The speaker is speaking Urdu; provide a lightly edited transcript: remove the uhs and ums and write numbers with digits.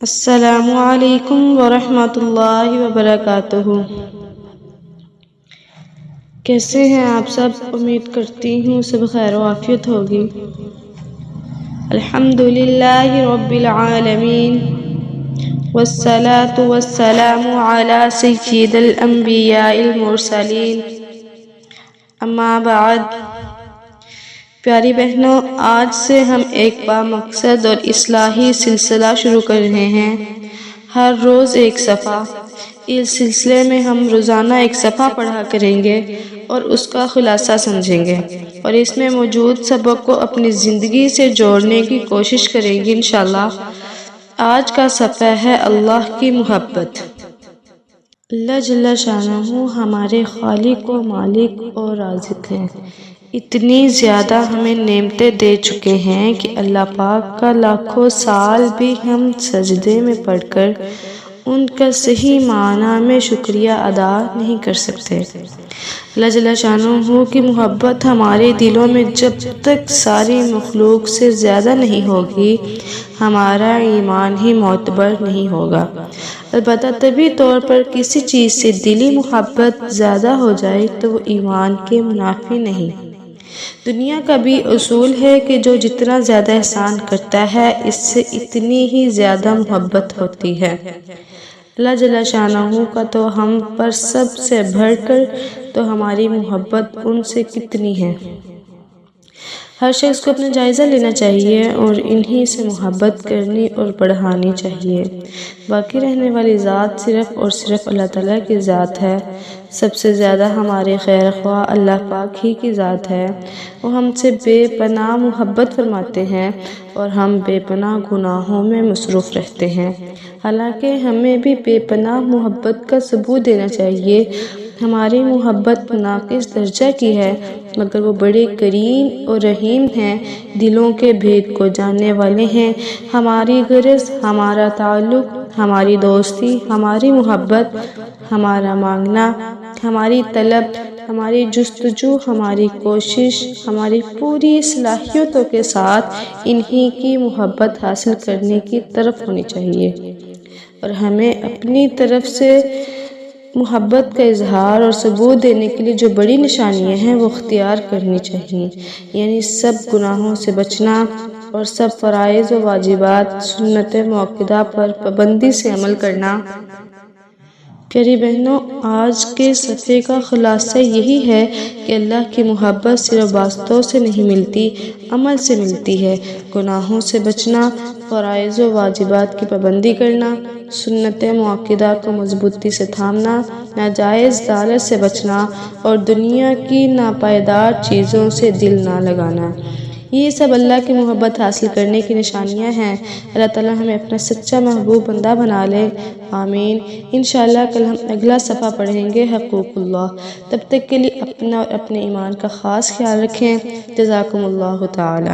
السلام علیکم ورحمۃ اللہ وبرکاتہ۔ کیسے ہیں آپ سب؟ امید کرتی ہوں سب خیر و عافیت ہوگی۔ الحمدللہ رب العالمین والصلاة والسلام علی سید الانبیاء المرسلین، اما بعد۔ پیاری بہنوں، آج سے ہم ایک بامقصد اور اصلاحی سلسلہ شروع کر رہے ہیں، ہر روز ایک صفحہ۔ اس سلسلے میں ہم روزانہ ایک صفحہ پڑھا کریں گے اور اس کا خلاصہ سمجھیں گے اور اس میں موجود سبق کو اپنی زندگی سے جوڑنے کی کوشش کریں گے انشاءاللہ۔ آج کا صفحہ ہے اللہ کی محبت۔ اللہ جل شانہ ہمارے خالق و مالک اور رازق ہیں۔ اتنی زیادہ ہمیں نعمتیں دے چکے ہیں کہ اللہ پاک کا لاکھوں سال بھی ہم سجدے میں پڑھ کر ان کا صحیح معنی میں شکریہ ادا نہیں کر سکتے۔ اللہ جل شانہ کی محبت ہمارے دلوں میں جب تک ساری مخلوق سے زیادہ نہیں ہوگی، ہمارا ایمان ہی معتبر نہیں ہوگا۔ البتہ طبعی طور پر کسی چیز سے دلی محبت زیادہ ہو جائے تو وہ ایمان کے منافی نہیں۔ دنیا کا بھی اصول ہے کہ جو جتنا زیادہ احسان کرتا ہے اس سے اتنی ہی زیادہ محبت ہوتی ہے۔ اللہ جل شانہ کا تو ہم پر سب سے بڑھ کر تو ہماری محبت ان سے کتنی ہے۔ ہر شخص کو اپنا جائزہ لینا چاہیے اور انہی سے محبت کرنی اور بڑھانی چاہیے۔ باقی رہنے والی ذات صرف اور صرف اللہ تعالیٰ کی ذات ہے۔ سب سے زیادہ ہمارے خیر خواہ اللہ پاک ہی کی ذات ہے۔ وہ ہم سے بے پناہ محبت فرماتے ہیں اور ہم بے پناہ گناہوں میں مصروف رہتے ہیں۔ حالانکہ ہمیں بھی بے پناہ محبت کا ثبوت دینا چاہیے۔ ہماری محبت ناقص درجہ کی ہے مگر وہ بڑے کریم اور رحیم ہیں، دلوں کے بھید کو جاننے والے ہیں۔ ہماری غرض، ہمارا تعلق، ہماری دوستی، ہماری محبت، ہمارا مانگنا، ہماری طلب، ہماری جستجو، ہماری کوشش، ہماری پوری صلاحیتوں کے ساتھ انہی کی محبت حاصل کرنے کی طرف ہونی چاہیے اور ہمیں اپنی طرف سے محبت کا اظہار اور ثبوت دینے کے لیے جو بڑی نشانیاں ہیں وہ اختیار کرنی چاہیے، یعنی سب گناہوں سے بچنا اور سب فرائض و واجبات سنت موقدہ پر پابندی سے عمل کرنا۔ پیاری بہنوں، آج کے صفحے کا خلاصہ یہی ہے کہ اللہ کی محبت صرف باتوں سے نہیں ملتی، عمل سے ملتی ہے۔ گناہوں سے بچنا، فرائض و واجبات کی پابندی کرنا، سنت موقدہ کو مضبوطی سے تھامنا، ناجائز لالچ سے بچنا اور دنیا کی ناپائیدار چیزوں سے دل نہ لگانا، یہ سب اللہ کی محبت حاصل کرنے کی نشانیاں ہیں۔ اللہ تعالیٰ ہمیں اپنا سچا محبوب بندہ بنا لے، آمین۔ انشاءاللہ کل ہم اگلا صفحہ پڑھیں گے، حقوق اللہ۔ تب تک کے لیے اپنا اور اپنے ایمان کا خاص خیال رکھیں۔ جزاکم اللہ تعالی۔